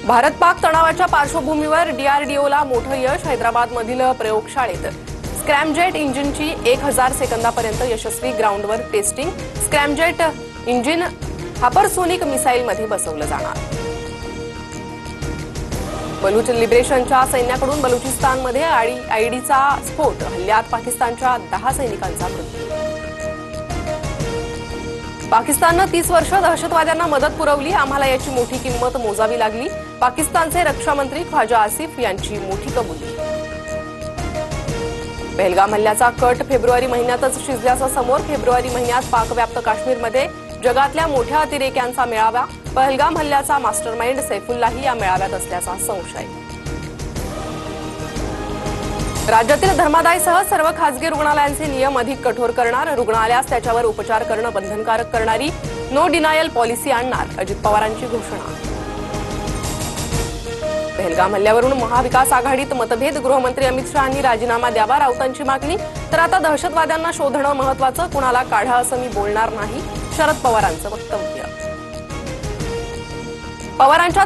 भारत-पाक तणावाच्या पार्श्वभूमीवर डीआरडीओला मोठं यश। हैदराबादमधील प्रयोगशाळेत स्क्रॅमजेट इंजिनची 1000 सेकंदापर्यंत यशस्वी ग्राउंडवर टेस्टिंग। स्क्रॅमजेट इंजिन हायपरसोनिक मिसाईलमध्ये बसवलं जाणार। बलूच लिबरेशनच्या सैन्याकडून बलुचिस्तानमध्ये आयईडीचा स्फोट। हल्ल्यात पाकिस्तानच्या 10 सैनिकांचा मृत्यू। पाकिस्ताननं 30 वर्ष दहशतवाद्यांना मदत पुरवली, आम्हाला याची मोठी किंमत मोजावी लागली। पाकिस्तानचे रक्षा मंत्री ख्वाजा आसिफ यांची मोठी कबुली। पहलगाम हल्ल्याचा कट फेब्रुवारी महिन्यातच शिजल्याचं समोर। फेब्रुवारी महिन्यात पाकव्याप्त काश्मीरमध्ये जगातल्या मोठ्या अतिरेक्यांचा मेळावा। पहलगाम हल्ल्याचा मास्टरमाइंड सैफुल्लाही या मेळाव्यात असल्याचा संशय। राज्यातील धर्मादायसह सर्व खासगी रुग्णालयांचे नियम अधिक कठोर करणार। रुग्णालयास त्याच्यावर उपचार करणं बंधनकारक करणारी नो डिनायल पॉलिसी आणणार, अजित पवारांची घोषणा। पहलगाम हल्ल्यावरून महाविकास आघाडीत मतभेद। गृहमंत्री अमित शहांनी राजीनामा द्यावा, राऊतांची मागणी। तर आता दहशतवाद्यांना शोधणं महत्त्वाचं, कुणाला काढा असं मी बोलणार नाही, शरद पवारांचं वक्तव्य। पवारांच्या